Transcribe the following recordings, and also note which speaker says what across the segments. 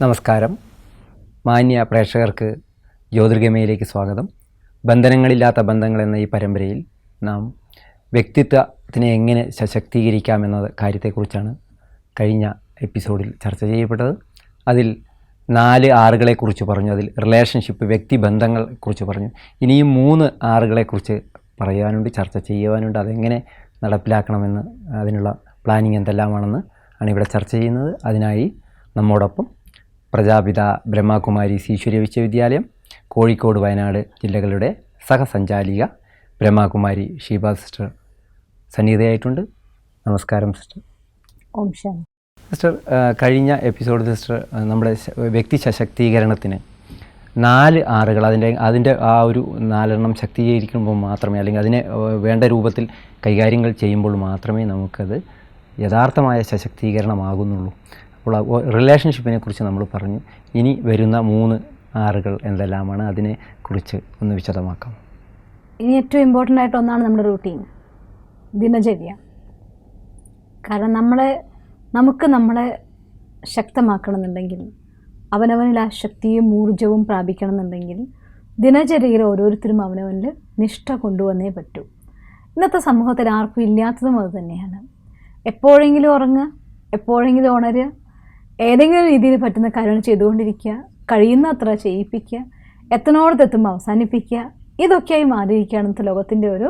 Speaker 1: നമസ്കാരം. മാന്യ പ്രേക്ഷകർക്ക് ജ്യോതിർഗമയിലേക്ക് സ്വാഗതം. ബന്ധനങ്ങളില്ലാത്ത ബന്ധങ്ങൾ എന്ന ഈ പരമ്പരയിൽ നാം വ്യക്തിത്വത്തിനെ എങ്ങനെ സശക്തീകരിക്കാമെന്ന കാര്യത്തെക്കുറിച്ചാണ് കഴിഞ്ഞ എപ്പിസോഡിൽ ചർച്ച ചെയ്യപ്പെട്ടത്. അതിൽ 4 ആറുകളെക്കുറിച്ച് പറഞ്ഞു. അതിൽ റിലേഷൻഷിപ്പ്, വ്യക്തിബന്ധങ്ങളെക്കുറിച്ച് പറഞ്ഞു. ഇനിയും 3 ആറുകളെക്കുറിച്ച് പറയാനുണ്ട്, ചർച്ച ചെയ്യുവാനുണ്ട്. അതെങ്ങനെ നടപ്പിലാക്കണമെന്ന്, അതിനുള്ള പ്ലാനിങ് എന്തെല്ലാമാണെന്ന് ആണ് ഇവിടെ ചർച്ച ചെയ്യുന്നത്. അതിനായി നമ്മോടൊപ്പം പ്രജാപിത ബ്രഹ്മകുമാരി ഈശ്വരീയ വിശ്വവിദ്യാലയം, കോഴിക്കോട്, വയനാട് ജില്ലകളുടെ സഹസഞ്ചാലിക ബ്രഹ്മകുമാരി ഷീബ സിസ്റ്റർ സന്നിഹിതയായിട്ടുണ്ട്. നമസ്കാരം സിസ്റ്റർ.
Speaker 2: ഓം ശാന്തി.
Speaker 1: സിസ്റ്റർ, കഴിഞ്ഞ എപ്പിസോഡിൽ സിസ്റ്റർ നമ്മുടെ വ്യക്തി സശക്തീകരണത്തിന് 4 ആറുകൾ, അതിൻ്റെ ആ ഒരു 4 എണ്ണം ശക്തീകരിക്കുമ്പോൾ മാത്രമേ, അല്ലെങ്കിൽ അതിനെ വേണ്ട രൂപത്തിൽ കൈകാര്യങ്ങൾ ചെയ്യുമ്പോൾ മാത്രമേ നമുക്കത് യഥാർത്ഥമായ സശക്തീകരണമാകുന്നുള്ളൂ. അപ്പോൾ റിലേഷൻഷിപ്പിനെ കുറിച്ച് നമ്മൾ പറഞ്ഞു. ഇനി വരുന്ന 3 ആറുകൾ എന്തെല്ലാമാണ്, അതിനെക്കുറിച്ച് ഒന്ന് വിശദമാക്കാം.
Speaker 2: ഇനി ഏറ്റവും ഇമ്പോർട്ടൻ്റ് ആയിട്ട് ഒന്നാണ് നമ്മുടെ റൂട്ടീൻ, ദിനചര്യ. കാരണം നമുക്ക് നമ്മളെ ശക്തമാക്കണമെന്നുണ്ടെങ്കിൽ, അവനവനിൽ ആ ശക്തിയും ഊർജവും പ്രാപിക്കണമെന്നുണ്ടെങ്കിൽ ദിനചര്യയിൽ ഓരോരുത്തരും അവനവനിൽ നിഷ്ഠ കൊണ്ടുവന്നേ പറ്റൂ. ഇന്നത്തെ സമൂഹത്തിൽ ആർക്കും ഇല്ലാത്തതും അത് തന്നെയാണ്. എപ്പോഴെങ്കിലും ഉറങ്ങുക, എപ്പോഴെങ്കിലും ഉണരുക, ഏതെങ്കിലും രീതിയിൽ പറ്റുന്ന കാര്യങ്ങൾ ചെയ്തുകൊണ്ടിരിക്കുക, കഴിയുന്നത്ര ചെയ്യിപ്പിക്കുക, എത്തനോടത്തെത്തുമ്പോൾ അവസാനിപ്പിക്കുക. ഇതൊക്കെയായി മാറിയിരിക്കുകയാണ് ഇന്നത്തെ ലോകത്തിൻ്റെ ഒരു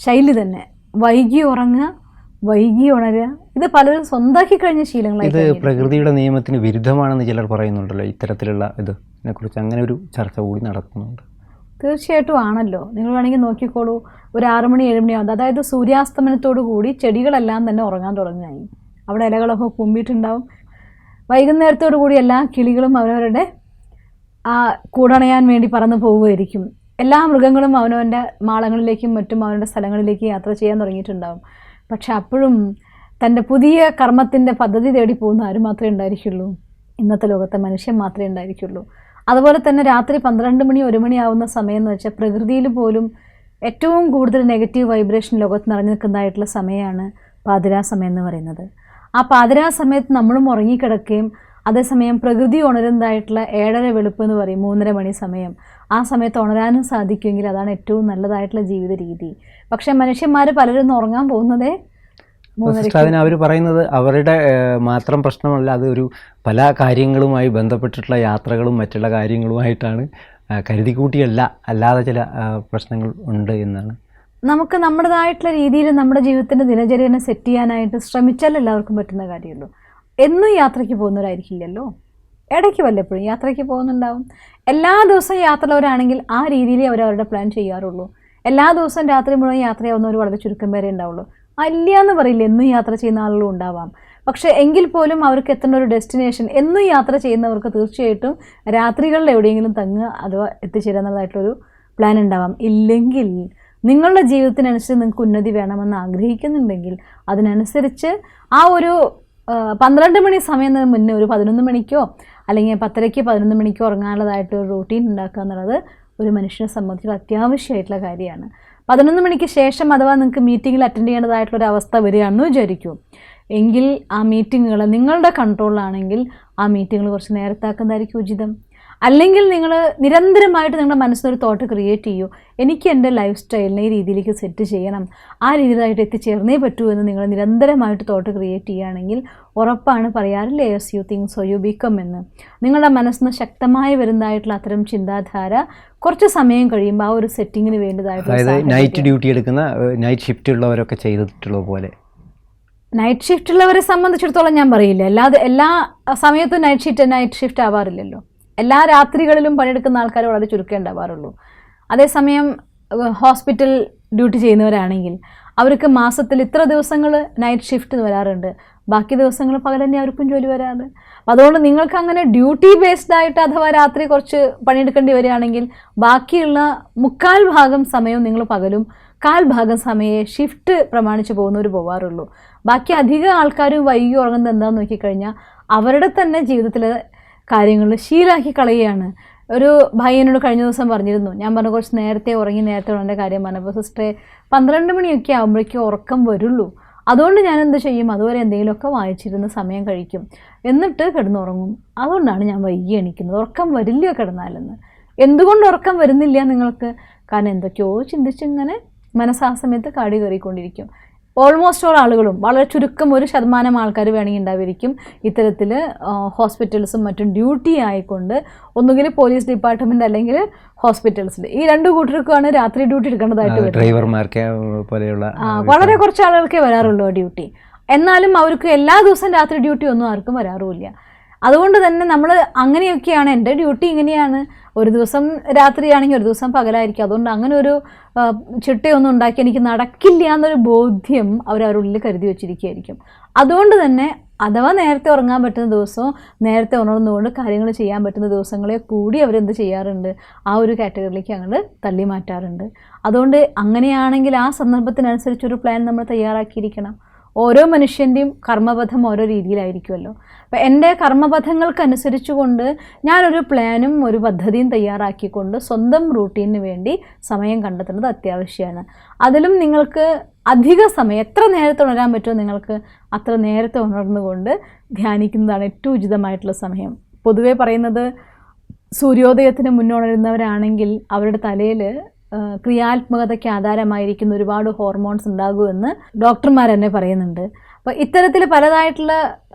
Speaker 2: ശൈലി തന്നെ. വൈകി ഉറങ്ങുക, വൈകി ഉണരുക, ഇത് പലരും സ്വന്തമാക്കി കഴിഞ്ഞ ശീലങ്ങളായി.
Speaker 1: ഇത് പ്രകൃതിയുടെ നിയമത്തിന് വിരുദ്ധമാണെന്ന് ചിലർ പറയുന്നുണ്ടല്ലോ. ഇത്തരത്തിലുള്ള ഇതിനെക്കുറിച്ച് അങ്ങനെ ഒരു ചർച്ച കൂടി നടക്കുന്നുണ്ട്.
Speaker 2: തീർച്ചയായിട്ടും ആണല്ലോ. നിങ്ങൾ വേണമെങ്കിൽ നോക്കിക്കോളൂ, ഒരു 6 മണി 7 മണിയാകും, അതായത് സൂര്യാസ്തമനത്തോടു കൂടി ചെടികളെല്ലാം തന്നെ ഉറങ്ങാൻ തുടങ്ങുകയായി. അവിടെ ഇലകളൊക്കെ കുമ്പിയിട്ടുണ്ടാവും. വൈകുന്നേരത്തോടു കൂടി എല്ലാ കിളികളും അവരവരുടെ കൂടണയാൻ വേണ്ടി പറന്നു പോവുകയായിരിക്കും. എല്ലാ മൃഗങ്ങളും അവനവൻ്റെ മാളങ്ങളിലേക്കും മറ്റും അവരുടെ സ്ഥലങ്ങളിലേക്ക് യാത്ര ചെയ്യാൻ തുടങ്ങിയിട്ടുണ്ടാവും. പക്ഷെ അപ്പോഴും തൻ്റെ പുതിയ കർമ്മത്തിൻ്റെ പദ്ധതി തേടി പോകുന്ന ആരും മാത്രമേ ഉണ്ടായിരിക്കുള്ളൂ. ഇന്നത്തെ ലോകത്തെ മനുഷ്യൻ മാത്രമേ ഉണ്ടായിരിക്കുള്ളൂ. അതുപോലെ തന്നെ രാത്രി 12 മണി 1 മണി ആവുന്ന സമയം എന്ന് വെച്ചാൽ പ്രകൃതിയിൽ പോലും ഏറ്റവും കൂടുതൽ നെഗറ്റീവ് വൈബ്രേഷൻ ലോകത്ത് നിറഞ്ഞു നിൽക്കുന്നതായിട്ടുള്ള സമയമാണ് പാതിരാ സമയം എന്ന് പറയുന്നത്. ആ പാതിരാ സമയത്ത് നമ്മളും ഉറങ്ങിക്കിടക്കുകയും അതേസമയം പ്രകൃതി ഉണരുന്നതായിട്ടുള്ള 7:30 വെളുപ്പ് എന്ന് പറയും, 3:30 മണി സമയം, ആ സമയത്ത് ഉണരാനും സാധിക്കുമെങ്കിൽ അതാണ് ഏറ്റവും നല്ലതായിട്ടുള്ള ജീവിത രീതി. പക്ഷേ മനുഷ്യന്മാർ പലരും ഉറങ്ങാൻ പോകുന്നതേ 3:30.
Speaker 1: അതിന് അവർ പറയുന്നത് അവരുടെ മാത്രം പ്രശ്നമല്ല, അത് ഒരു പല കാര്യങ്ങളുമായി ബന്ധപ്പെട്ടിട്ടുള്ള യാത്രകളും മറ്റുള്ള കാര്യങ്ങളുമായിട്ടാണ്, കരുതിക്കൂട്ടിയല്ല, അല്ലാതെ ചില പ്രശ്നങ്ങൾ ഉണ്ട് എന്നാണ്.
Speaker 2: നമുക്ക് നമ്മുടേതായിട്ടുള്ള രീതിയിൽ നമ്മുടെ ജീവിതത്തിൻ്റെ ദിനചര്യനെ സെറ്റ് ചെയ്യാനായിട്ട് ശ്രമിച്ചാൽ എല്ലാവർക്കും പറ്റുന്ന കാര്യമുള്ളൂ. എന്നും യാത്രയ്ക്ക് പോകുന്നവരായിരിക്കില്ലല്ലോ, ഇടയ്ക്ക് വല്ലപ്പോഴും യാത്രയ്ക്ക് പോകുന്നുണ്ടാവും. എല്ലാ ദിവസവും യാത്രയുള്ളവരാണെങ്കിൽ ആ രീതിയിൽ അവരവരുടെ പ്ലാൻ ചെയ്യാറുള്ളൂ. എല്ലാ ദിവസവും രാത്രി മുഴുവൻ യാത്രയാവുന്നവർ വളരെ ചുരുക്കം പേരെ ഉണ്ടാവുള്ളൂ. ഇല്ല എന്ന് പറയില്ല, എന്നും യാത്ര ചെയ്യുന്ന ആളുകളും ഉണ്ടാവാം. പക്ഷേ എങ്കിൽ പോലും അവർക്ക് എത്തേണ്ട ഒരു ഡെസ്റ്റിനേഷൻ, എന്നും യാത്ര ചെയ്യുന്നവർക്ക് തീർച്ചയായിട്ടും രാത്രികളിൽ എവിടെയെങ്കിലും തങ്ങുക അഥവാ എത്തിച്ചേരുക എന്നുള്ളതായിട്ടൊരു പ്ലാൻ ഉണ്ടാവാം. ഇല്ലെങ്കിൽ നിങ്ങളുടെ ജീവിതത്തിനനുസരിച്ച് നിങ്ങൾക്ക് ഉന്നതി വേണമെന്ന് ആഗ്രഹിക്കുന്നുണ്ടെങ്കിൽ അതിനനുസരിച്ച് ആ ഒരു 12 മണി സമയം മുന്നേ ഒരു 11 മണിക്കോ അല്ലെങ്കിൽ 10:30 11 മണിക്കോ ഉറങ്ങാനുള്ളതായിട്ടൊരു റൂട്ടീൻ ഉണ്ടാക്കുക എന്നുള്ളത് ഒരു മനുഷ്യനെ സംബന്ധിച്ച് അത്യാവശ്യമായിട്ടുള്ള കാര്യമാണ്. 11 മണിക്ക് ശേഷം അഥവാ നിങ്ങൾക്ക് മീറ്റിങ്ങിൽ അറ്റൻഡ് ചെയ്യേണ്ടതായിട്ടുള്ളൊരു അവസ്ഥ വരികയാണെന്ന് വിചാരിക്കൂ. എങ്കിൽ ആ മീറ്റിങ്ങുകൾ നിങ്ങളുടെ കൺട്രോളിലാണെങ്കിൽ ആ മീറ്റിങ്ങുകൾ കുറച്ച് നേരത്തെ ആക്കുന്നതായിരിക്കും ഉചിതം. അല്ലെങ്കിൽ നിങ്ങൾ നിരന്തരമായിട്ട് നിങ്ങളുടെ മനസ്സിലൊരു തോട്ട് ക്രിയേറ്റ് ചെയ്യൂ, എനിക്ക് എൻ്റെ ലൈഫ് സ്റ്റൈലിനെ ഈ രീതിയിലേക്ക് സെറ്റ് ചെയ്യണം, ആ രീതിയിലായിട്ട് എത്തിച്ചേർന്നേ പറ്റൂ എന്ന് നിങ്ങൾ നിരന്തരമായിട്ട് തോട്ട് ക്രിയേറ്റ് ചെയ്യുകയാണെങ്കിൽ ഉറപ്പാണ്, പറയാറില്ലേ S you think so you become എന്ന്. നിങ്ങളുടെ മനസ്സിന് ശക്തമായി വരുന്നതായിട്ടുള്ള അത്തരം ചിന്താധാര കുറച്ച് സമയം കഴിയുമ്പോൾ ആ ഒരു സെറ്റിങ്ങിന് വേണ്ടതായിട്ടുള്ള
Speaker 1: നൈറ്റ് ഡ്യൂട്ടി എടുക്കുന്ന നൈറ്റ് ഷിഫ്റ്റ് ഉള്ളവരൊക്കെ ചെയ്തിട്ടുള്ള പോലെ,
Speaker 2: നൈറ്റ് ഷിഫ്റ്റ് ഉള്ളവരെ സംബന്ധിച്ചിടത്തോളം ഞാൻ പറയില്ല, എല്ലാ സമയത്തും നൈറ്റ് ഷിഫ്റ്റ് ആവാറില്ലല്ലോ. എല്ലാ രാത്രികളിലും പണിയെടുക്കുന്ന ആൾക്കാർ വളരെ ചുരുക്കേ ഉണ്ടാവാറുള്ളൂ. അതേസമയം ഹോസ്പിറ്റൽ ഡ്യൂട്ടി ചെയ്യുന്നവരാണെങ്കിൽ അവർക്ക് മാസത്തിൽ ഇത്ര ദിവസങ്ങൾ നൈറ്റ് ഷിഫ്റ്റ് വരാറുണ്ട്, ബാക്കി ദിവസങ്ങൾ പകൽ തന്നെ അവർക്കും ജോലി വരാറ്. അപ്പോൾ അതുകൊണ്ട് നിങ്ങൾക്ക് അങ്ങനെ ഡ്യൂട്ടി ബേസ്ഡ് ആയിട്ട് അഥവാ രാത്രി കുറച്ച് പണിയെടുക്കേണ്ടി വരികയാണെങ്കിൽ ബാക്കിയുള്ള 3/4 ഭാഗം സമയവും നിങ്ങൾ പകലും 1/4 ഭാഗം സമയമേ ഷിഫ്റ്റ് പ്രമാണിച്ച് പോകുന്നവർ പോകാറുള്ളൂ. ബാക്കി അധികം ആൾക്കാരും വൈകി ഉറങ്ങുന്നത് എന്താണെന്ന് നോക്കിക്കഴിഞ്ഞാൽ അവരുടെ തന്നെ ജീവിതത്തിൽ കാര്യങ്ങൾ ശീലമാക്കി കളയുകയാണ്. ഒരു ഭായിനോട് കഴിഞ്ഞ ദിവസം പറഞ്ഞിരുന്നു, ഞാൻ പറഞ്ഞു കുറച്ച് നേരത്തെ ഉറങ്ങി നേരത്തെ ഉണേണ്ട കാര്യം പറഞ്ഞപ്പോൾ സിസ്റ്ററെ 12 മണിയൊക്കെ ആകുമ്പോഴേക്കും ഉറക്കം വരുള്ളൂ, അതുകൊണ്ട് ഞാൻ എന്ത് ചെയ്യും, അതുവരെ എന്തെങ്കിലുമൊക്കെ വായിച്ചിരുന്ന് സമയം കഴിക്കും, എന്നിട്ട് കിടന്നുറങ്ങും. അതുകൊണ്ടാണ് ഞാൻ വൈകി എണീക്കുന്നത്. ഉറക്കം വരില്ല കിടന്നാലെന്ന്. എന്തുകൊണ്ട് ഉറക്കം വരുന്നില്ല നിങ്ങൾക്ക്? കാരണം എന്തൊക്കെയോ ചിന്തിച്ചിങ്ങനെ മനസ്സാ സമയത്ത് കാടി കയറിക്കൊണ്ടിരിക്കും. ഓൾമോസ്റ്റ് ഓൾ ആളുകളും, വളരെ ചുരുക്കം 1% ആൾക്കാർ വേണമെങ്കിൽ ഉണ്ടായിരിക്കും ഇത്തരത്തിൽ ഹോസ്പിറ്റൽസും മറ്റും ഡ്യൂട്ടി ആയിക്കൊണ്ട് ഒന്നുകിൽ പോലീസ് ഡിപ്പാർട്ട്മെൻറ്റ് അല്ലെങ്കിൽ ഹോസ്പിറ്റൽസിൽ, ഈ 2 കൂട്ടർക്കാണ് രാത്രി ഡ്യൂട്ടി എടുക്കേണ്ടതായിട്ട് വരുന്നത്.
Speaker 1: ഡ്രൈവർമാർക്ക് പോലെയുള്ള
Speaker 2: വളരെ കുറച്ച് ആളുകൾക്കേ വരാറുള്ളൂ ആ ഡ്യൂട്ടി. എന്നാലും അവർക്ക് എല്ലാ ദിവസവും രാത്രി ഡ്യൂട്ടി ഒന്നും ആർക്കും വരാറുമില്ല. അതുകൊണ്ട് തന്നെ നമ്മൾ അങ്ങനെയൊക്കെയാണ്, എൻ്റെ ഡ്യൂട്ടി ഇങ്ങനെയാണ്, ഒരു ദിവസം രാത്രിയാണെങ്കിൽ ഒരു ദിവസം പകലായിരിക്കും. അതുകൊണ്ട് അങ്ങനെ ഒരു ചിട്ടയൊന്നും ഉണ്ടാക്കി എനിക്ക് നടക്കില്ല എന്നൊരു ബോധ്യം അവരവരുടെ ഉള്ളിൽ കരുതി വെച്ചിരിക്കുകയായിരിക്കും. അതുകൊണ്ട് തന്നെ അഥവാ നേരത്തെ ഉറങ്ങാൻ പറ്റുന്ന ദിവസവും നേരത്തെ ഉണർന്നുകൊണ്ട് കാര്യങ്ങൾ ചെയ്യാൻ പറ്റുന്ന ദിവസങ്ങളെ കൂടി അവരെന്ത് ചെയ്യാറുണ്ട്, ആ ഒരു കാറ്റഗറിയിലേക്ക് അങ്ങോട്ട് തള്ളി മാറ്റാറുണ്ട്. അതുകൊണ്ട് അങ്ങനെയാണെങ്കിൽ ആ സന്ദർഭത്തിനനുസരിച്ചൊരു പ്ലാൻ നമ്മൾ തയ്യാറാക്കിയിരിക്കണം. ഓരോ മനുഷ്യൻ്റെയും കർമ്മപഥം ഓരോ രീതിയിലായിരിക്കുമല്ലോ. അപ്പം എൻ്റെ കർമ്മപഥങ്ങൾക്കനുസരിച്ചുകൊണ്ട് ഞാനൊരു പ്ലാനും ഒരു പദ്ധതിയും തയ്യാറാക്കിക്കൊണ്ട് സ്വന്തം റൂട്ടീന് വേണ്ടി സമയം കണ്ടെത്തുന്നത് അത്യാവശ്യമാണ്. അതിലും നിങ്ങൾക്ക് അധിക സമയം എത്ര നേരത്തെ ഉണരാൻ പറ്റുമോ നിങ്ങൾക്ക് അത്ര നേരത്തെ ഉണർന്നുകൊണ്ട് ധ്യാനിക്കുന്നതാണ് ഏറ്റവും ഉചിതമായിട്ടുള്ള സമയം. പൊതുവേ പറയുന്നത് സൂര്യോദയത്തിന് മുന്നുണരുന്നവരാണെങ്കിൽ അവരുടെ തലയിൽ ക്രിയാത്മകതയ്ക്ക് ആധാരമായിരിക്കുന്ന ഒരുപാട് ഹോർമോൺസ് ഉണ്ടാകുമെന്ന് ഡോക്ടർമാർ തന്നെ പറയുന്നുണ്ട്. അപ്പോൾ ഇത്തരത്തിൽ പലതായിട്ടുള്ള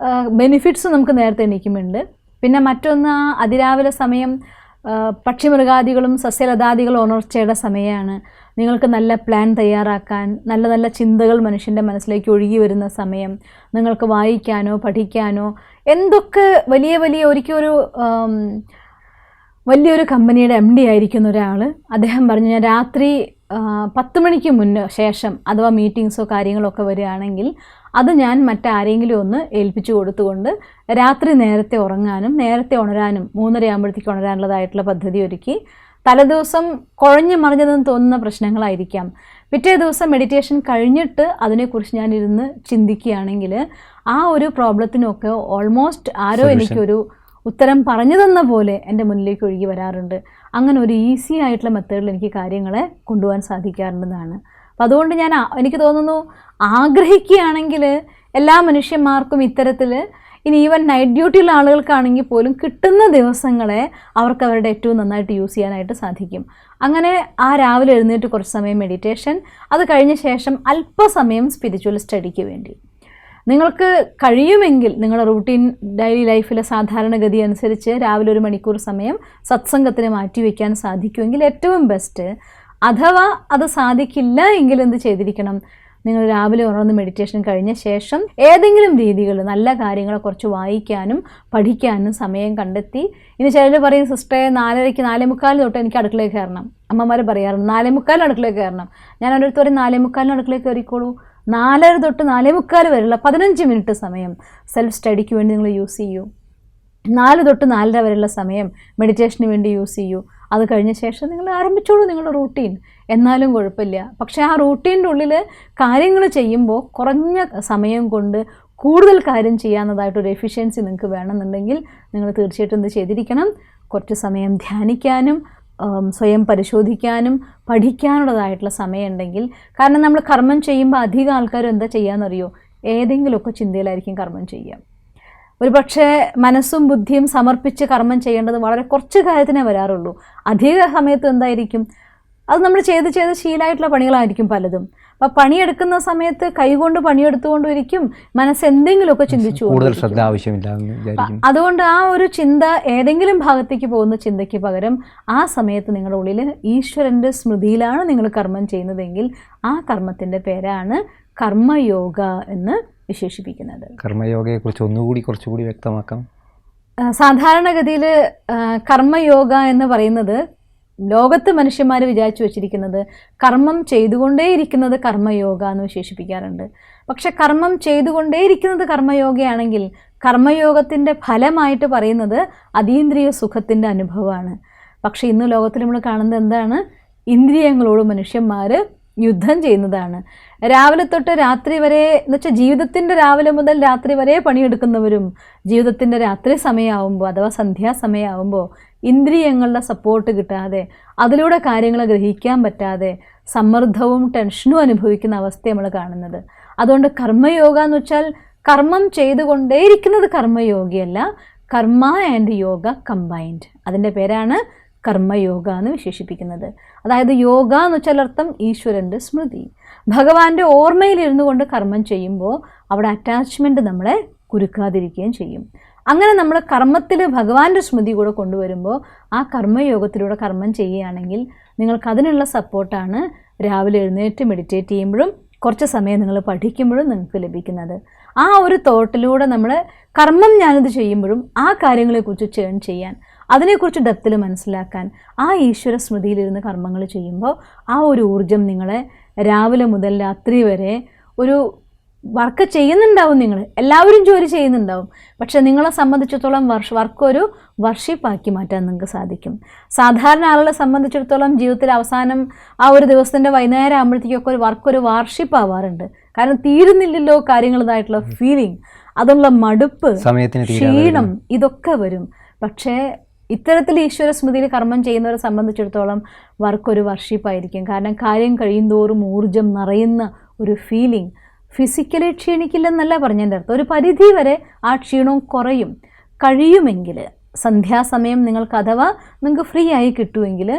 Speaker 2: ബെനിഫിറ്റ്സ് നമുക്ക് നേരത്തെ എണീക്കുന്നുണ്ട്. പിന്നെ മറ്റൊന്ന്, അതിരാവിലെ സമയം പക്ഷിമൃഗാദികളും സസ്യലതാദികളും ഉണർച്ചയുടെ സമയമാണ്. നിങ്ങൾക്ക് നല്ല പ്ലാൻ തയ്യാറാക്കാൻ, നല്ല നല്ല ചിന്തകൾ മനുഷ്യൻ്റെ മനസ്സിലേക്ക് ഒഴുകി വരുന്ന സമയം, നിങ്ങൾക്ക് വായിക്കാനോ പഠിക്കാനോ എന്തൊക്കെ വലിയൊരു കമ്പനിയുടെ MD ആയിരിക്കുന്ന ഒരാൾ, അദ്ദേഹം പറഞ്ഞു, ഞാൻ രാത്രി 10 മണിക്ക് ശേഷം അഥവാ മീറ്റിങ്സോ കാര്യങ്ങളോ ഒക്കെ വരികയാണെങ്കിൽ അത് ഞാൻ മറ്റാരെങ്കിലും ഒന്ന് ഏൽപ്പിച്ചു കൊടുത്തുകൊണ്ട് രാത്രി നേരത്തെ ഉറങ്ങാനും നേരത്തെ ഉണരാനും 3:30 ആകുമ്പോഴത്തേക്ക് ഉണരാനുള്ളതായിട്ടുള്ള പദ്ധതി ഒരുക്കി, തലേദിവസം കുഴഞ്ഞു മറിഞ്ഞതെന്ന് തോന്നുന്ന പ്രശ്നങ്ങളായിരിക്കാം, പിറ്റേ ദിവസം മെഡിറ്റേഷൻ കഴിഞ്ഞിട്ട് അതിനെക്കുറിച്ച് ഞാൻ ഇരുന്ന് ചിന്തിക്കുകയാണെങ്കിൽ ആ ഒരു പ്രോബ്ലത്തിനൊക്കെ ഓൾമോസ്റ്റ് ആരോ എനിക്കൊരു ഉത്തരം പറഞ്ഞു തന്ന പോലെ എൻ്റെ മുന്നിലേക്ക് ഒഴുകി വരാറുണ്ട്. അങ്ങനെ ഒരു ഈസി ആയിട്ടുള്ള മെത്തേഡിൽ എനിക്ക് കാര്യങ്ങളെ കൊണ്ടുപോകാൻ സാധിക്കാറുണ്ടെന്നാണ്. അപ്പം അതുകൊണ്ട് എനിക്ക് തോന്നുന്നു, ആഗ്രഹിക്കുകയാണെങ്കിൽ എല്ലാ മനുഷ്യന്മാർക്കും ഇത്തരത്തിൽ, ഇനി ഈവൻ നൈറ്റ് ഡ്യൂട്ടിയുള്ള ആളുകൾക്കാണെങ്കിൽ പോലും കിട്ടുന്ന ദിവസങ്ങളെ അവർക്ക് അവരുടെ ഏറ്റവും നന്നായിട്ട് യൂസ് ചെയ്യാനായിട്ട് സാധിക്കും. അങ്ങനെ ആ രാവിലെ എഴുന്നേറ്റ് കുറച്ച് സമയം മെഡിറ്റേഷൻ, അത് കഴിഞ്ഞ ശേഷം അല്പസമയം സ്പിരിച്വൽ സ്റ്റഡിക്ക് വേണ്ടി. നിങ്ങൾക്ക് കഴിയുമെങ്കിൽ നിങ്ങളുടെ റൂട്ടീൻ ഡെയിലി ലൈഫിലെ സാധാരണഗതി അനുസരിച്ച് രാവിലെ 1 മണിക്കൂർ സമയം സത്സംഗത്തിന് മാറ്റിവെക്കാൻ സാധിക്കുമെങ്കിൽ ഏറ്റവും ബെസ്റ്റ്. അഥവാ അത് സാധിക്കില്ല എങ്കിൽ എന്ത് ചെയ്തിരിക്കണം, നിങ്ങൾ രാവിലെ ഉണർന്ന് മെഡിറ്റേഷൻ കഴിഞ്ഞ ശേഷം ഏതെങ്കിലും രീതികൾ നല്ല കാര്യങ്ങളെ കുറച്ച് വായിക്കാനും പഠിക്കാനും സമയം കണ്ടെത്തി. ഇനി ചിലർ പറയും, സിസ്റ്ററെ 4:30 4:45 തൊട്ട് എനിക്ക് അടുക്കളയിൽ കയറണം. അമ്മമാർ പറയാറുണ്ട് 4:45 അടുക്കളയിൽ കയറണം. ഞാൻ അവരടുത്ത് പറയും 4:45 അടുക്കളയിൽ കയറിക്കോളൂ. 4:30 തൊട്ട് 4:45 വരെയുള്ള 15 മിനിറ്റ് സമയം സെൽഫ് സ്റ്റഡിക്ക് വേണ്ടി നിങ്ങൾ യൂസ് ചെയ്യൂ. 4 തൊട്ട് 4:30 വരെയുള്ള സമയം മെഡിറ്റേഷന് വേണ്ടി യൂസ് ചെയ്യൂ. അത് കഴിഞ്ഞ ശേഷം നിങ്ങൾ ആരംഭിച്ചോളൂ നിങ്ങളുടെ റൂട്ടീൻ. എന്നാലും കുഴപ്പമില്ല. പക്ഷേ ആ റൂട്ടീൻ്റെ ഉള്ളിൽ കാര്യങ്ങൾ ചെയ്യുമ്പോൾ കുറഞ്ഞ സമയം കൊണ്ട് കൂടുതൽ കാര്യം ചെയ്യാവുന്നതായിട്ടൊരു എഫിഷ്യൻസി നിങ്ങൾക്ക് വേണമെന്നുണ്ടെങ്കിൽ നിങ്ങൾ തീർച്ചയായിട്ടും എന്ത് ചെയ്തിരിക്കണം, കുറച്ച് സമയം ധ്യാനിക്കാനും സ്വയം പരിശോധിക്കാനും പഠിക്കാനുള്ളതായിട്ടുള്ള സമയമുണ്ടെങ്കിൽ. കാരണം നമ്മൾ കർമ്മം ചെയ്യുമ്പോൾ അധികം ആൾക്കാരും എന്താ ചെയ്യാമെന്നറിയോ, ഏതെങ്കിലുമൊക്കെ ചിന്തയിലായിരിക്കും കർമ്മം ചെയ്യുക. ഒരു പക്ഷേ മനസ്സും ബുദ്ധിയും സമർപ്പിച്ച് കർമ്മം ചെയ്യേണ്ടത് വളരെ കുറച്ച് കാര്യത്തിനേ വരാറുള്ളൂ. അധിക സമയത്ത് എന്തായിരിക്കും, അത് നമ്മൾ ചെയ്ത് ശീലമായിട്ടുള്ള പണികളായിരിക്കും പലതും. അപ്പം പണിയെടുക്കുന്ന സമയത്ത് കൈകൊണ്ട് പണിയെടുത്തുകൊണ്ടിരിക്കും, മനസ്സെന്തെങ്കിലുമൊക്കെ ചിന്തിച്ചു. അതുകൊണ്ട് ആ ഒരു ചിന്ത ഏതെങ്കിലും ഭാഗത്തേക്ക് പോകുന്ന ചിന്തയ്ക്ക് പകരം ആ സമയത്ത് നിങ്ങളുടെ ഉള്ളിൽ ഈശ്വരൻ്റെ സ്മൃതിയിലാണ് നിങ്ങൾ കർമ്മം ചെയ്യുന്നതെങ്കിൽ ആ കർമ്മത്തിൻ്റെ പേരാണ് കർമ്മയോഗ എന്ന് വിശേഷിപ്പിക്കുന്നത്.
Speaker 1: കർമ്മയോഗയെക്കുറിച്ച് കുറച്ചുകൂടി വ്യക്തമാക്കാം.
Speaker 2: സാധാരണഗതിയിൽ കർമ്മയോഗ എന്ന് പറയുന്നത് ലോകത്ത് മനുഷ്യന്മാർ വിചാരിച്ചു വച്ചിരിക്കുന്നത് കർമ്മം ചെയ്തുകൊണ്ടേയിരിക്കുന്നത് കർമ്മയോഗ എന്ന് വിശേഷിപ്പിക്കാറുണ്ട്. പക്ഷെ കർമ്മം ചെയ്തുകൊണ്ടേയിരിക്കുന്നത് കർമ്മയോഗയാണെങ്കിൽ കർമ്മയോഗത്തിൻ്റെ ഫലമായിട്ട് പറയുന്നത് അതീന്ദ്രിയ സുഖത്തിൻ്റെ അനുഭവമാണ്. പക്ഷേ ഇന്ന് ലോകത്തിൽ നമ്മൾ കാണുന്നത് എന്താണ്, ഇന്ദ്രിയങ്ങളോട് മനുഷ്യന്മാർ യുദ്ധം ചെയ്യുന്നതാണ്. രാവിലെ തൊട്ട് രാത്രി വരെ എന്ന് വെച്ചാൽ ജീവിതത്തിൻ്റെ രാവിലെ മുതൽ രാത്രി വരെ പണിയെടുക്കുന്നവരും ജീവിതത്തിൻ്റെ രാത്രി സമയമാകുമ്പോൾ അഥവാ സന്ധ്യാസമയമാകുമ്പോൾ ഇന്ദ്രിയങ്ങളുടെ സപ്പോർട്ട് കിട്ടാതെ അതിലൂടെ കാര്യങ്ങൾ ഗ്രഹിക്കാൻ പറ്റാതെ സമ്മർദ്ദവും ടെൻഷനും അനുഭവിക്കുന്ന അവസ്ഥ നമ്മൾ കാണുന്നത്. അതുകൊണ്ട് കർമ്മയോഗ എന്ന് വെച്ചാൽ കർമ്മം ചെയ്തുകൊണ്ടേയിരിക്കുന്നത് കർമ്മയോഗിയല്ല, കർമ്മ ആൻഡ് യോഗ കമ്പൈൻഡ്. അതിൻ്റെ പേരാണ് കർമ്മയോഗ എന്ന് വിശേഷിപ്പിക്കുന്നത്. അതായത് യോഗ എന്ന് വെച്ചാൽ അർത്ഥം ഈശ്വരൻ്റെ സ്മൃതി. ഭഗവാന്റെ ഓർമ്മയിലിരുന്നു കൊണ്ട് കർമ്മം ചെയ്യുമ്പോൾ അവിടെ അറ്റാച്ച്മെൻറ്റ് നമ്മളെ കുരുക്കാതിരിക്കുകയും ചെയ്യും. അങ്ങനെ നമ്മൾ കർമ്മത്തിൽ ഭഗവാന്റെ സ്മൃതി കൂടെ കൊണ്ടുവരുമ്പോൾ ആ കർമ്മയോഗത്തിലൂടെ കർമ്മം ചെയ്യുകയാണെങ്കിൽ നിങ്ങൾക്ക് അതിനുള്ള സപ്പോർട്ടാണ് രാവിലെ എഴുന്നേറ്റ് മെഡിറ്റേറ്റ് ചെയ്യുമ്പോഴും കുറച്ച് സമയം നിങ്ങൾ പഠിക്കുമ്പോഴും നിങ്ങൾക്ക് ലഭിക്കുന്നത്. ആ ഒരു തോട്ടിലൂടെ നമ്മൾ കർമ്മം ഞാനിത് ചെയ്യുമ്പോഴും ആ കാര്യങ്ങളെക്കുറിച്ച് ചേൺ ചെയ്യാൻ, അതിനെക്കുറിച്ച് ഡെപ്തിൽ മനസ്സിലാക്കാൻ, ആ ഈശ്വര സ്മൃതിയിലിരുന്ന് കർമ്മങ്ങൾ ചെയ്യുമ്പോൾ ആ ഒരു ഊർജം നിങ്ങളെ രാവിലെ മുതൽ രാത്രി വരെ ഒരു വർക്ക് ചെയ്യുന്നുണ്ടാവും. നിങ്ങൾ എല്ലാവരും ജോലി ചെയ്യുന്നുണ്ടാവും, പക്ഷെ നിങ്ങളെ സംബന്ധിച്ചിടത്തോളം വർക്കൊരു വർഷിപ്പാക്കി മാറ്റാൻ നിങ്ങൾക്ക് സാധിക്കും. സാധാരണ ആളുകളെ സംബന്ധിച്ചിടത്തോളം ജീവിതത്തിൽ അവസാനം ആ ഒരു ദിവസത്തിൻ്റെ വൈകുന്നേരം ആകുമ്പോഴത്തേക്കൊക്കെ ഒരു വർക്കൊരു വാർഷിപ്പ് ആവാറുണ്ട്. കാരണം തീരുന്നില്ലല്ലോ കാര്യങ്ങളതായിട്ടുള്ള ഫീലിംഗ്, അതുള്ള മടുപ്പ്, ക്ഷീണം, ഇതൊക്കെ വരും. പക്ഷേ ഇത്തരത്തിൽ ഈശ്വര സ്മൃതിയിൽ കർമ്മം ചെയ്യുന്നവരെ സംബന്ധിച്ചിടത്തോളം വർക്കൊരു വർഷിപ്പായിരിക്കും. കാരണം കാര്യം കഴിയുന്തോറും ഊർജം നിറയുന്ന ഒരു ഫീലിംഗ്. ഫിസിക്കലി ക്ഷീണിക്കില്ലെന്നല്ല പറഞ്ഞതിൻ്റെ അർത്ഥം, ഒരു പരിധി വരെ ആ ക്ഷീണവും കുറയും. കഴിയുമെങ്കിൽ സന്ധ്യാസമയം നിങ്ങൾക്ക് അഥവാ നിങ്ങൾക്ക് ഫ്രീ ആയി കിട്ടുമെങ്കിൽ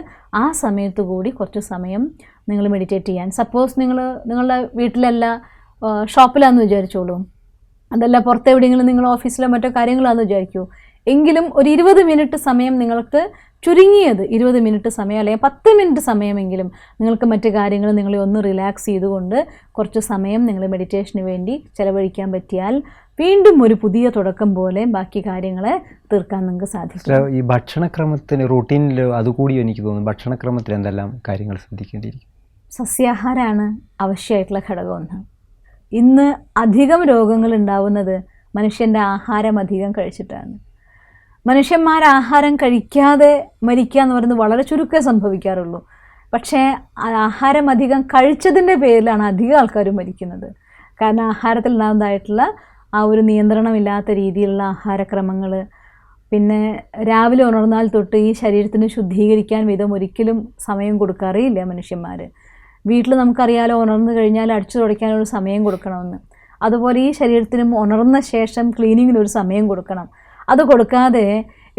Speaker 2: ആ സമയത്ത് കൂടി കുറച്ച് സമയം നിങ്ങൾ മെഡിറ്റേറ്റ് ചെയ്യാൻ. സപ്പോസ് നിങ്ങളുടെ വീട്ടിലല്ല ഷോപ്പിലാണെന്ന് വിചാരിച്ചോളൂ, അതല്ല പുറത്തെവിടെയെങ്കിലും നിങ്ങൾ ഓഫീസിലോ മറ്റോ കാര്യങ്ങളാണെന്ന് വിചാരിക്കൂ. എങ്കിലും ഒരു 20 മിനിറ്റ് സമയം നിങ്ങൾക്ക്, ചുരുങ്ങിയത് 20 മിനിറ്റ് സമയം അല്ലെങ്കിൽ 10 മിനിറ്റ് സമയമെങ്കിലും നിങ്ങൾക്ക് മറ്റു കാര്യങ്ങൾ നിങ്ങളെ ഒന്ന് റിലാക്സ് ചെയ്തുകൊണ്ട് കുറച്ച് സമയം നിങ്ങൾ മെഡിറ്റേഷന് വേണ്ടി ചിലവഴിക്കാൻ പറ്റിയാൽ വീണ്ടും ഒരു പുതിയ തുടക്കം പോലെ ബാക്കി കാര്യങ്ങളെ തീർക്കാൻ നിങ്ങൾക്ക് സാധിക്കും.
Speaker 1: ഈ ഭക്ഷണക്രമത്തിന് റൂട്ടീനിൽ അതുകൂടി എനിക്ക് തോന്നുന്നു, ഭക്ഷണക്രമത്തിൽ എന്തെല്ലാം കാര്യങ്ങൾ ശ്രദ്ധിക്കേണ്ടിയിരിക്കും?
Speaker 2: സസ്യാഹാരമാണ് ആവശ്യമായിട്ടുള്ള ഘടകം ഒന്ന്. ഇന്ന് അധികം രോഗങ്ങൾ ഉണ്ടാവുന്നത് മനുഷ്യൻ്റെ ആഹാരം അധികം കഴിച്ചിട്ടാണ്. മനുഷ്യന്മാർ ആഹാരം കഴിക്കാതെ മരിക്കുക എന്ന് പറയുന്നത് വളരെ ചുരുക്കമേ സംഭവിക്കാറുള്ളൂ. പക്ഷേ ആഹാരം അധികം കഴിച്ചതിൻ്റെ പേരിലാണ് അധികം ആൾക്കാരും മരിക്കുന്നത്. കാരണം ആഹാരത്തിൽ ഉണ്ടാകുന്നതായിട്ടുള്ള ആ ഒരു നിയന്ത്രണമില്ലാത്ത രീതിയിലുള്ള ആഹാരക്രമങ്ങൾ, പിന്നെ രാവിലെ ഉണർന്നാൽ തൊട്ട് ഈ ശരീരത്തിന് ശുദ്ധീകരിക്കാൻ വിധം ഒരിക്കലും സമയം കൊടുക്കാറേയില്ല മനുഷ്യന്മാർ. വീട്ടിൽ നമുക്കറിയാലോ, ഉണർന്നു കഴിഞ്ഞാൽ അടിച്ചു തുടയ്ക്കാനൊരു സമയം കൊടുക്കണമെന്ന്. അതുപോലെ ഈ ശരീരത്തിനും ഉണർന്ന ശേഷം ക്ലീനിങ്ങിനൊരു സമയം കൊടുക്കണം. അത് കൊടുക്കാതെ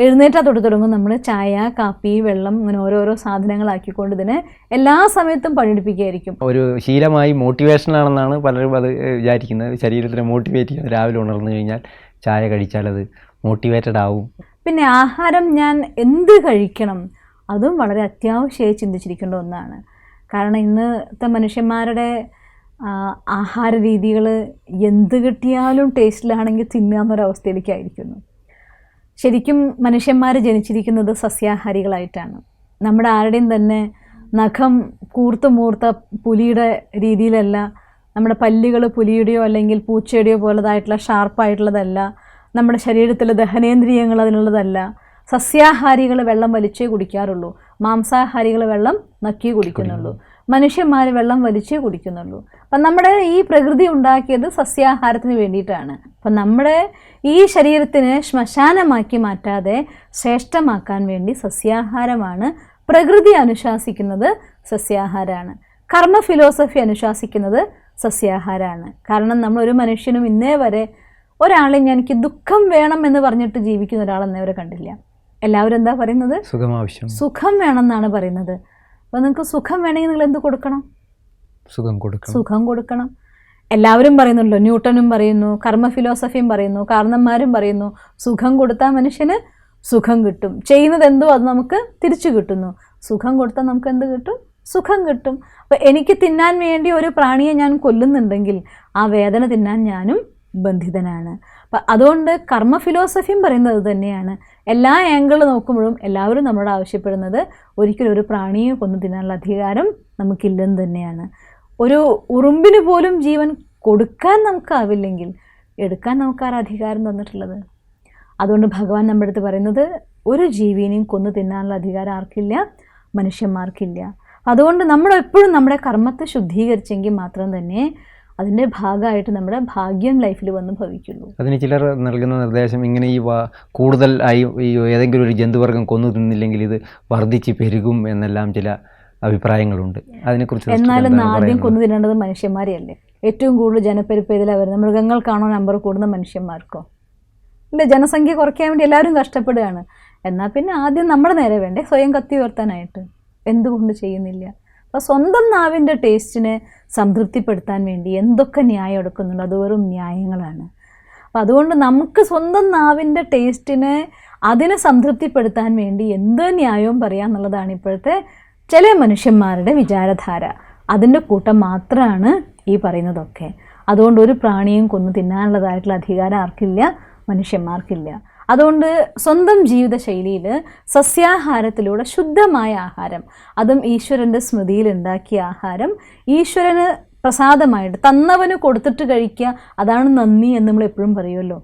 Speaker 2: എഴുന്നേറ്റാൽ തൊട്ട് തുടങ്ങും നമ്മൾ ചായ, കാപ്പി, വെള്ളം, ഇങ്ങനെ ഓരോരോ സാധനങ്ങളാക്കിക്കൊണ്ട് ഇതിനെ എല്ലാ സമയത്തും പണിയെടുപ്പിക്കുകയായിരിക്കും.
Speaker 1: ഒരു ശീലമായി മോട്ടിവേഷനാണെന്നാണ് പലരും അത് വിചാരിക്കുന്നത്. ശരീരത്തിനെ മോട്ടിവേറ്റ് ചെയ്യുന്നത് രാവിലെ ഉണർന്നു കഴിഞ്ഞാൽ ചായ കഴിച്ചാൽ അത് മോട്ടിവേറ്റഡ് ആവും.
Speaker 2: പിന്നെ ആഹാരം ഞാൻ എന്ത് കഴിക്കണം അതും വളരെ അത്യാവശ്യമായി ചിന്തിച്ചിരിക്കേണ്ട ഒന്നാണ്. കാരണം ഇന്നത്തെ മനുഷ്യന്മാരുടെ ആഹാര രീതികൾ എന്ത് കിട്ടിയാലും ടേസ്റ്റിലാണെങ്കിൽ തിന്നാന്നൊരവസ്ഥയിലേക്കായിരിക്കുന്നു. ശരിക്കും മനുഷ്യന്മാർ ജനിച്ചിരിക്കുന്നത് സസ്യാഹാരികളായിട്ടാണ്. നമ്മുടെ ആരുടെയും തന്നെ നഖം മൂർത്ത പുലിയുടെ രീതിയിലല്ല, നമ്മുടെ പല്ലുകൾ പുലിയുടെയോ അല്ലെങ്കിൽ പൂച്ചയുടെയോ പോലതായിട്ടുള്ള ഷാർപ്പായിട്ടുള്ളതല്ല, നമ്മുടെ ശരീരത്തിലെ ദഹനേന്ദ്രിയങ്ങൾ അതിനുള്ളതല്ല. സസ്യാഹാരികൾ വെള്ളം വലിച്ചേ കുടിക്കാറുള്ളൂ, മാംസാഹാരികൾ വെള്ളം നക്കി കുടിക്കുന്നുള്ളൂ, മനുഷ്യന്മാർ വെള്ളം വലിച്ചേ കുടിക്കുന്നുള്ളൂ. അപ്പം നമ്മുടെ ഈ പ്രകൃതി ഉണ്ടാക്കിയത് സസ്യാഹാരത്തിന് വേണ്ടിയിട്ടാണ്. അപ്പം നമ്മുടെ ഈ ശരീരത്തിന് ശ്മശാനമാക്കി മാറ്റാതെ ശ്രേഷ്ഠമാക്കാൻ വേണ്ടി സസ്യാഹാരമാണ്. പ്രകൃതി അനുശാസിക്കുന്നത് സസ്യാഹാരമാണ്. കർമ്മ ഫിലോസഫി അനുശാസിക്കുന്നത് സസ്യാഹാരമാണ്. കാരണം നമ്മളൊരു മനുഷ്യനും ഇന്നേ വരെ ഒരാളെ എനിക്ക് ദുഃഖം വേണം എന്ന് പറഞ്ഞിട്ട് ജീവിക്കുന്ന ഒരാളെന്നേ വരെ കണ്ടില്ല. എല്ലാവരും എന്താ പറയുന്നത്? സുഖം വേണമെന്നാണ് പറയുന്നത്. അപ്പോൾ നിങ്ങൾക്ക് സുഖം വേണമെങ്കിൽ നിങ്ങൾ എന്ത് കൊടുക്കണം? സുഖം കൊടുക്കണം. എല്ലാവരും പറയുന്നുണ്ടല്ലോ, ന്യൂട്ടനും പറയുന്നു, കർമ്മ ഫിലോസഫിയും പറയുന്നു, കാരണന്മാരും പറയുന്നു, സുഖം കൊടുത്താൽ മനുഷ്യന് സുഖം കിട്ടും. ചെയ്യുന്നത് എന്തോ അത് നമുക്ക് തിരിച്ചു കിട്ടുന്നു. സുഖം കൊടുത്താൽ നമുക്ക് എന്ത് കിട്ടും? സുഖം കിട്ടും. അപ്പോൾ എനിക്ക് തിന്നാൻ വേണ്ടി ഒരു പ്രാണിയെ ഞാൻ കൊല്ലുന്നുണ്ടെങ്കിൽ ആ വേദന തിന്നാൻ ഞാനും ബന്ധിതനാണ്. അപ്പം അതുകൊണ്ട് കർമ്മ ഫിലോസഫിയും പറയുന്നത് തന്നെയാണ്. എല്ലാ ആംഗിൾ നോക്കുമ്പോഴും എല്ലാവരും നമ്മളോട് ആവശ്യപ്പെടുന്നത് ഒരിക്കലും ഒരു പ്രാണിയെ കൊന്നു തിന്നാനുള്ള അധികാരം നമുക്കില്ലെന്ന് തന്നെയാണ്. ഒരു ഉറുമ്പിന് പോലും ജീവൻ കൊടുക്കാൻ നമുക്കാവില്ലെങ്കിൽ എടുക്കാൻ നമുക്കാർ അധികാരം തന്നിട്ടുള്ളത്? അതുകൊണ്ട് ഭഗവാൻ നമ്മുടെ അടുത്ത് പറയുന്നത് ഒരു ജീവിനെയും കൊന്നു തിന്നാനുള്ള അധികാരം ആർക്കില്ല? മനുഷ്യന്മാർക്കില്ല. അതുകൊണ്ട് നമ്മളെപ്പോഴും നമ്മുടെ കർമ്മത്തെ ശുദ്ധീകരിച്ചെങ്കിൽ മാത്രം തന്നെ അതിൻ്റെ ഭാഗമായിട്ട് നമ്മുടെ ഭാഗ്യം ലൈഫിൽ വന്ന് ഭവിക്കുള്ളൂ.
Speaker 1: അതിന് ചിലർ നൽകുന്ന നിർദ്ദേശം ഇങ്ങനെ ഈ കൂടുതൽ ആയി ഈ ഏതെങ്കിലും ഒരു ജന്തുവർഗം കൊന്നു തിന്നില്ലെങ്കിൽ ഇത് വർദ്ധിച്ച് പെരുകും എന്നെല്ലാം ചില അഭിപ്രായങ്ങളുണ്ട്. അതിനെക്കുറിച്ച്
Speaker 2: എന്നാലും ആദ്യം കൊന്നു തിന്നേണ്ടത് മനുഷ്യന്മാരെയല്ലേ? ഏറ്റവും കൂടുതൽ ജനപ്പെരുപ്പം ഇതിലാണ് വരുന്നത്? മൃഗങ്ങൾക്കാണോ നമ്പർ കൂടുന്ന മനുഷ്യന്മാർക്കോ? ഇല്ല, ജനസംഖ്യ കുറയ്ക്കാൻ വേണ്ടി എല്ലാവരും കഷ്ടപ്പെടുകയാണ്. എന്നാൽ പിന്നെ ആദ്യം നമ്മുടെ നേരെ വേണ്ടേ സ്വയം കത്തി ഉയർത്താനായിട്ട്? എന്തുകൊണ്ട് ചെയ്യുന്നില്ല? അപ്പോൾ സ്വന്തം നാവിൻ്റെ ടേസ്റ്റിനെ സംതൃപ്തിപ്പെടുത്താൻ വേണ്ടി എന്തൊക്കെ ന്യായം എടുക്കുന്നുണ്ടോ അത് വെറും ന്യായങ്ങളാണ്. അപ്പോൾ അതുകൊണ്ട് നമുക്ക് സ്വന്തം നാവിൻ്റെ ടേസ്റ്റിനെ അതിനെ സംതൃപ്തിപ്പെടുത്താൻ വേണ്ടി എന്ത് ന്യായവും പറയാമെന്നുള്ളതാണ് ഇപ്പോഴത്തെ ചില മനുഷ്യന്മാരുടെ വിചാരധാര. അതിൻ്റെ കൂട്ടം മാത്രമാണ് ഈ പറയുന്നതൊക്കെ. അതുകൊണ്ട് ഒരു പ്രാണിയും കൊന്നു തിന്നാനുള്ളതായിട്ടുള്ള അധികാരം ആർക്കില്ല? മനുഷ്യന്മാർക്കില്ല. അതുകൊണ്ട് സ്വന്തം ജീവിതശൈലിയിൽ സസ്യാഹാരത്തിലൂടെ ശുദ്ധമായ ആഹാരം, അതും ഈശ്വരൻ്റെ സ്മൃതിയിൽ ഉണ്ടാക്കിയ ആഹാരം, ഈശ്വരന് പ്രസാദമായിട്ട് തന്നവന് കൊടുത്തിട്ട് കഴിക്കുക, അതാണ് നന്ദി എന്ന് നമ്മൾ എപ്പോഴും പറയുമല്ലോ.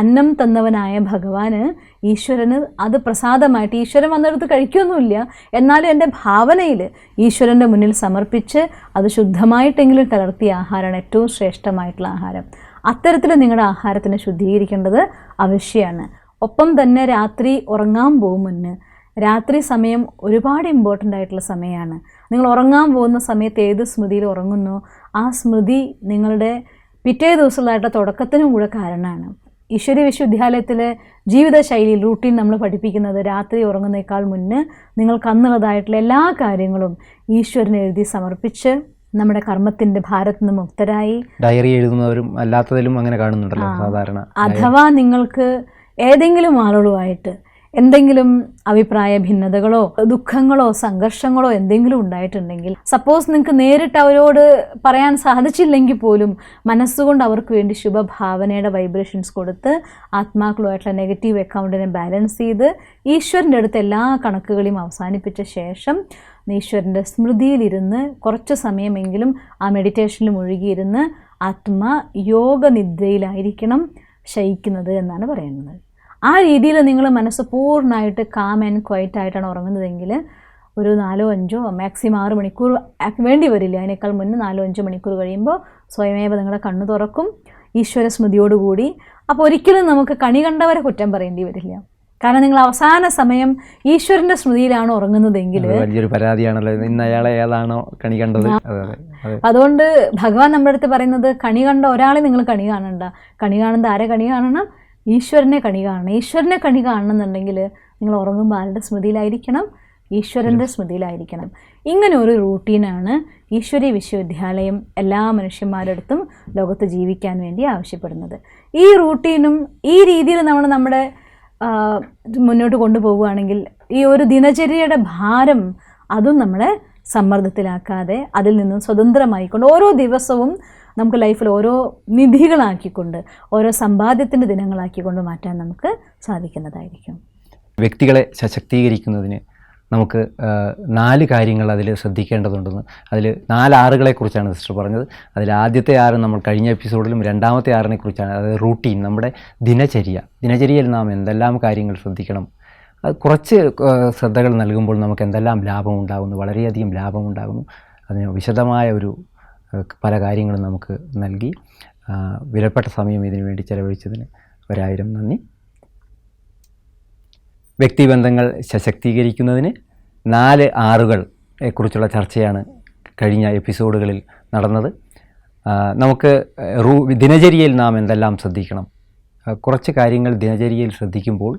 Speaker 2: അന്നം തന്നവനായ ഭഗവാന് ഈശ്വരന് അത് പ്രസാദമായിട്ട്, ഈശ്വരൻ വന്നെടുത്ത് കഴിക്കുകയൊന്നുമില്ല, എന്നാലും എൻ്റെ ഭാവനയിൽ ഈശ്വരൻ്റെ മുന്നിൽ സമർപ്പിച്ച് അത് ശുദ്ധമായിട്ടെങ്കിലും കലർത്തിയ ആഹാരമാണ് ഏറ്റവും ശ്രേഷ്ഠമായിട്ടുള്ള ആഹാരം. അത്തരത്തിൽ നിങ്ങളുടെ ആഹാരത്തിനെ ശുദ്ധീകരിക്കേണ്ടത് ആവശ്യമാണ്. ഒപ്പം തന്നെ രാത്രി ഉറങ്ങാൻ പോകും മുന്നേ, രാത്രി സമയം ഒരുപാട് ഇമ്പോർട്ടൻ്റ് ആയിട്ടുള്ള സമയമാണ്. നിങ്ങൾ ഉറങ്ങാൻ പോകുന്ന സമയത്ത് ഏത് സ്മൃതിയിൽ ഉറങ്ങുന്നോ ആ സ്മൃതി നിങ്ങളുടെ പിറ്റേ ദിവസമുള്ളതായിട്ട് തുടക്കത്തിനും കൂടെ കാരണമാണ്. ഈശ്വരീയ വിശ്വവിദ്യാലയത്തിലെ ജീവിതശൈലിയിൽ റൂട്ടീൻ നമ്മൾ പഠിപ്പിക്കുന്നത് രാത്രി ഉറങ്ങുന്നേക്കാൾ മുന്നേ നിങ്ങൾക്ക് അന്നുള്ളതായിട്ടുള്ള എല്ലാ കാര്യങ്ങളും ഈശ്വരനെ എഴുതി സമർപ്പിച്ച് നമ്മുടെ കർമ്മത്തിൻ്റെ ഭാരത്തിൽ നിന്ന് മുക്തരായി.
Speaker 1: ഡയറി എഴുതുന്നവരും അല്ലാത്തതിലും അങ്ങനെ കാണുന്നുണ്ടല്ലോ സാധാരണ.
Speaker 2: അഥവാ നിങ്ങൾക്ക് ഏതെങ്കിലും ആളുകളുമായിട്ട് എന്തെങ്കിലും അഭിപ്രായ ഭിന്നതകളോ ദുഃഖങ്ങളോ സംഘർഷങ്ങളോ എന്തെങ്കിലും ഉണ്ടായിട്ടുണ്ടെങ്കിൽ, സപ്പോസ് നിങ്ങൾക്ക് നേരിട്ട് അവരോട് പറയാൻ സാധിച്ചില്ലെങ്കിൽ പോലും മനസ്സുകൊണ്ട് അവർക്ക് വേണ്ടി ശുഭഭാവനയുടെ വൈബ്രേഷൻസ് കൊടുത്ത് ആത്മാക്കളുമായിട്ടുള്ള നെഗറ്റീവ് അക്കൗണ്ടിനെ ബാലൻസ് ചെയ്ത് ഈശ്വരൻ്റെ അടുത്ത് എല്ലാ കണക്കുകളെയും അവസാനിപ്പിച്ച ശേഷം ഈശ്വരൻ്റെ സ്മൃതിയിലിരുന്ന് കുറച്ച് സമയമെങ്കിലും ആ മെഡിറ്റേഷനിൽ മുഴുകിയിരുന്ന് ആത്മ യോഗനിദ്രയിലായിരിക്കണം ശയിക്കുന്നത് എന്നാണ് പറയുന്നത്. ആ രീതിയിൽ നിങ്ങൾ മനസ്സ് പൂർണ്ണമായിട്ട് കാം ആൻഡ് ക്വയറ്റ് ആയിട്ടാണ് ഉറങ്ങുന്നതെങ്കിൽ ഒരു 4-5 മാക്സിമം 6 മണിക്കൂർ വേണ്ടി വരില്ല. അതിനേക്കാൾ മുന്നേ 4-5 മണിക്കൂർ കഴിയുമ്പോൾ സ്വയമേവ നിങ്ങളുടെ കണ്ണ് തുറക്കും ഈശ്വര സ്മൃതിയോടുകൂടി. അപ്പോൾ ഒരിക്കലും നമുക്ക് കണി കണ്ടവരെ കുറ്റം പറയേണ്ടി വരില്ല. കാരണം നിങ്ങൾ അവസാന സമയം ഈശ്വരൻ്റെ സ്മൃതിയിലാണ് ഉറങ്ങുന്നതെങ്കിൽ
Speaker 1: വലിയൊരു പരാതിയാണല്ലോ, ഇന്ന് അയാളെ ഏതാണോ കണി കണ്ടത്.
Speaker 2: അതുകൊണ്ട് ഭഗവാൻ നമ്മുടെ അടുത്ത് പറയുന്നത് കണി കണ്ട ഒരാളെ നിങ്ങൾ കണി കാണണ്ട, കണി കാണുന്നത് ആരെ കണി കാണണം? ഈശ്വരനെ കണി കാണണം. ഈശ്വരനെ കണി കാണണമെന്നുണ്ടെങ്കിൽ നിങ്ങൾ ഉറങ്ങുമ്പോൾ ആരുടെ സ്മൃതിയിലായിരിക്കണം? ഈശ്വരൻ്റെ സ്മൃതിയിലായിരിക്കണം. ഇങ്ങനെ ഒരു റൂട്ടീനാണ് ഈശ്വരീയ വിശ്വവിദ്യാലയം എല്ലാ മനുഷ്യന്മാരുടെ അടുത്തും ലോകത്ത് ജീവിക്കാൻ വേണ്ടി ആവശ്യപ്പെടുന്നത്. ഈ റൂട്ടീനും ഈ രീതിയിൽ നമ്മൾ നമ്മുടെ മുന്നോട്ട് കൊണ്ടുപോവുകയാണെങ്കിൽ ഈ ഒരു ദിനചര്യയുടെ ഭാരം അതും നമ്മളെ സമ്മർദ്ദത്തിലാക്കാതെ അതിൽ നിന്നും സ്വതന്ത്രമായിക്കൊണ്ട് ഓരോ ദിവസവും നമുക്ക് ലൈഫിൽ ഓരോ നിധികളാക്കിക്കൊണ്ട് ഓരോ സമ്പാദ്യത്തിൻ്റെ ദിനങ്ങളാക്കിക്കൊണ്ട് മാറ്റാൻ നമുക്ക് സാധിക്കുന്നതായിരിക്കും.
Speaker 1: വ്യക്തികളെ സശക്തീകരിക്കുന്നതിന് നമുക്ക് 4 കാര്യങ്ങൾ അതിൽ ശ്രദ്ധിക്കേണ്ടതുണ്ടെന്ന്. അതിൽ 4 ആറുകളെക്കുറിച്ചാണ് സിസ്റ്റർ പറഞ്ഞത്. അതിൽ ആദ്യത്തെ 6 നമ്മൾ കഴിഞ്ഞ എപ്പിസോഡിലും രണ്ടാമത്തെ 6നെ കുറിച്ചാണ്. അതായത് റൂട്ടീൻ, നമ്മുടെ ദിനചര്യയിൽ നാം എന്തെല്ലാം കാര്യങ്ങൾ ശ്രദ്ധിക്കണം. അത് കുറച്ച് ശ്രദ്ധകൾ നൽകുമ്പോൾ നമുക്ക് എന്തെല്ലാം ലാഭമുണ്ടാകുന്നു, വളരെയധികം ലാഭമുണ്ടാകുന്നു. അതിന് വിശദമായ ഒരു പല കാര്യങ്ങളും നമുക്ക് നൽകി വിലപ്പെട്ട സമയം ഇതിനു വേണ്ടി ചെലവഴിച്ചതിന് 1000 നന്ദി. വ്യക്തിബന്ധങ്ങൾ സശക്തീകരിക്കുന്നതിന് 4 ആറുകളെ കുറിച്ചുള്ള ചർച്ചയാണ് കഴിഞ്ഞ എപ്പിസോഡുകളിൽ നടന്നത്. നമുക്ക് ദിനചര്യയിൽ നാം എന്തെല്ലാം ശ്രദ്ധിക്കണം, കുറച്ച് കാര്യങ്ങൾ ദിനചര്യയിൽ ശ്രദ്ധിക്കുമ്പോൾ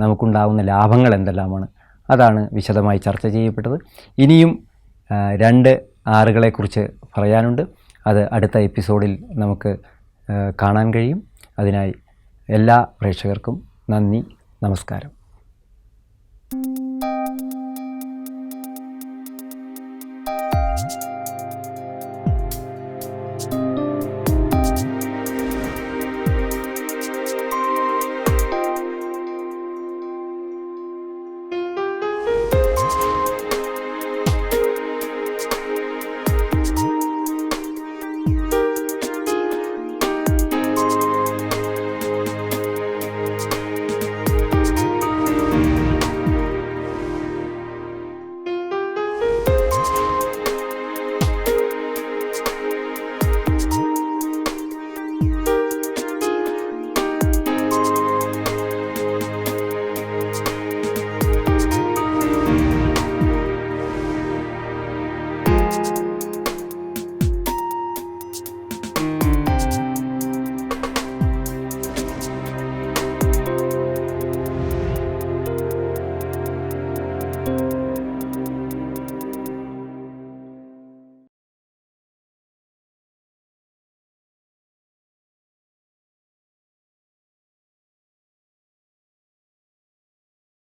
Speaker 1: നമുക്കുണ്ടാകുന്ന ലാഭങ്ങൾ എന്തെല്ലാമാണ്, അതാണ് വിശദമായി ചർച്ച ചെയ്യപ്പെട്ടത്. ഇനിയും 2 ആറുകളെക്കുറിച്ച് പറയാനുണ്ട്. അത് അടുത്ത എപ്പിസോഡിൽ നമുക്ക് കാണാൻ കഴിയും. അതിനായി എല്ലാ പ്രേക്ഷകർക്കും നന്ദി, നമസ്കാരം.